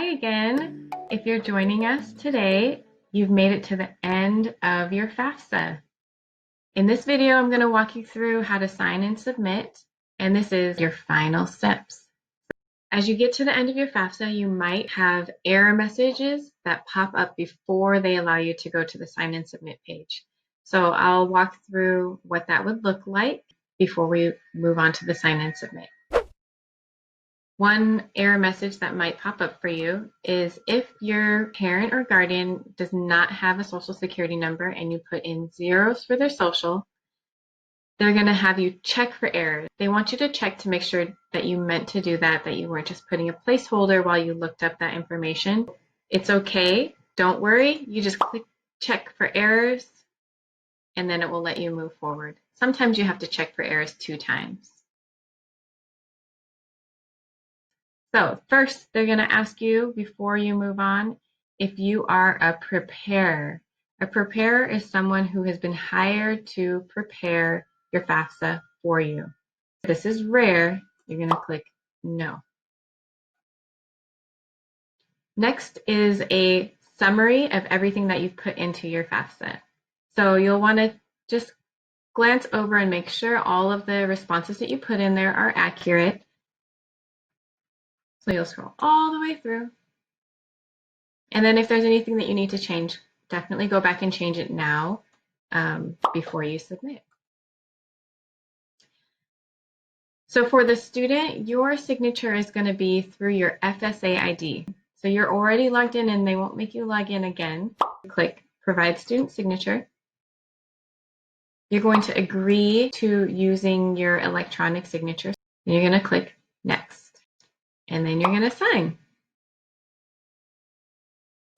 Hi again. If you're joining us today, you've made it to the end of your FAFSA. In this video, I'm going to walk you through how to sign and submit, and this is your final steps. As you get to the end of your FAFSA, you might have error messages that pop up before they allow you to go to the sign and submit page. So I'll walk through what that would look like before we move on to the sign and submit. One error message that might pop up for you is if your parent or guardian does not have a social security number and you put in zeros for their social, they're going to have you check for errors. They want you to check to make sure that you meant to do that you weren't just putting a placeholder while you looked up that information. It's okay. Don't worry. You just click check for errors and then it will let you move forward. Sometimes you have to check for errors 2 times. So first, they're going to ask you before you move on if you are a preparer. A preparer is someone who has been hired to prepare your FAFSA for you. If this is rare, you're going to click no. Next is a summary of everything that you've put into your FAFSA. So you'll want to just glance over and make sure all of the responses that you put in there are accurate. So you'll scroll all the way through. And then if there's anything that you need to change, definitely go back and change it now before you submit. So for the student, your signature is going to be through your FSA ID. So you're already logged in and they won't make you log in again. Click Provide Student Signature. You're going to agree to using your electronic signature. And you're going to click Next. And then you're going to sign.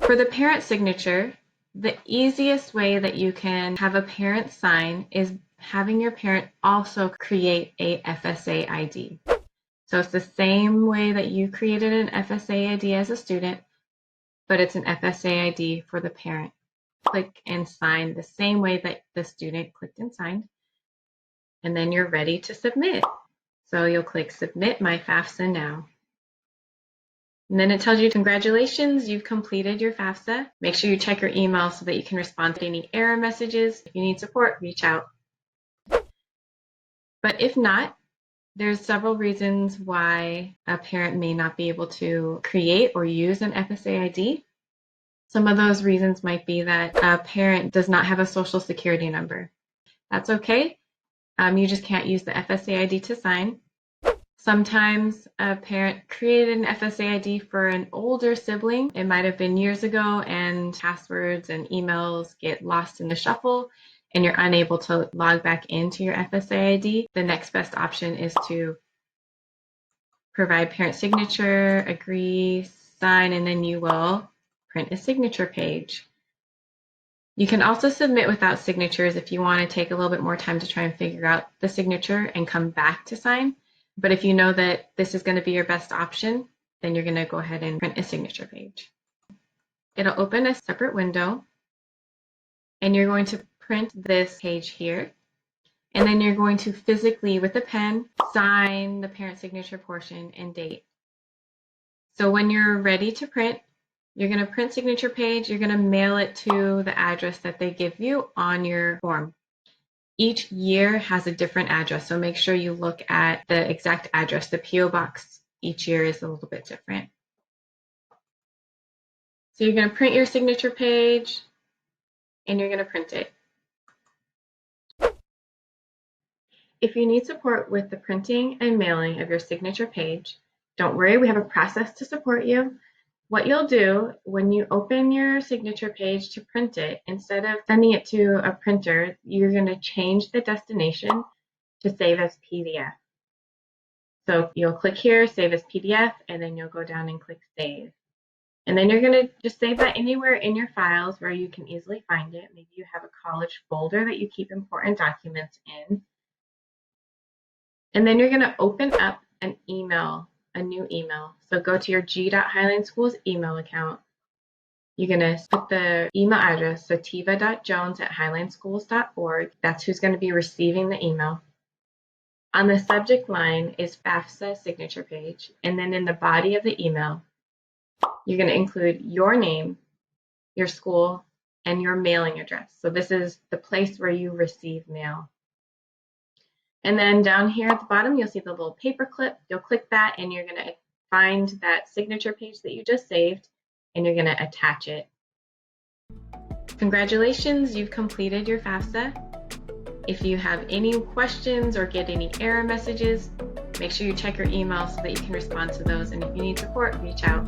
For the parent signature, the easiest way that you can have a parent sign is having your parent also create a FSA ID. So it's the same way that you created an FSA ID as a student, but it's an FSA ID for the parent. Click and sign the same way that the student clicked and signed, and then you're ready to submit. So you'll click Submit My FAFSA Now. And then it tells you, congratulations, you've completed your FAFSA. Make sure you check your email so that you can respond to any error messages. If you need support, reach out. But if not, there's several reasons why a parent may not be able to create or use an FSA ID. Some of those reasons might be that a parent does not have a social security number. That's okay. You just can't use the FSA ID to sign. Sometimes a parent created an FSA ID for an older sibling. It might have been years ago and passwords and emails get lost in the shuffle and you're unable to log back into your FSA ID. The next best option is to provide parent signature, agree, sign, and then you will print a signature page. You can also submit without signatures if you want to take a little bit more time to try and figure out the signature and come back to sign. But if you know that this is going to be your best option, then you're going to go ahead and print a signature page. It'll open a separate window, and you're going to print this page here. And then you're going to physically, with a pen, sign the parent signature portion and date. So when you're ready to print, you're going to print signature page. You're going to mail it to the address that they give you on your form. Each year has a different address, so make sure you look at the exact address. The PO box each year is a little bit different. So you're going to print your signature page, and you're going to print it. If you need support with the printing and mailing of your signature page, don't worry, we have a process to support you. What you'll do when you open your signature page to print it, instead of sending it to a printer, you're going to change the destination to save as PDF. So you'll click here, save as PDF, and then you'll go down and click save. And then you're going to just save that anywhere in your files where you can easily find it. Maybe you have a college folder that you keep important documents in. And then you're going to open up an email, a new email. So go to your G.Highline Schools email account. You're going to put the email address, so tiva.jones@highlineschools.org. That's who's going to be receiving the email. On the subject line is FAFSA signature page, and then in the body of the email, You're going to include your name, your school, and your mailing address. So this is the place where you receive mail. And then down here at the bottom, you'll see the little paper clip. You'll click that and you're going to find that signature page that you just saved, and you're going to attach it. Congratulations, you've completed your FAFSA. If you have any questions or get any error messages, make sure you check your email so that you can respond to those. And if you need support, reach out.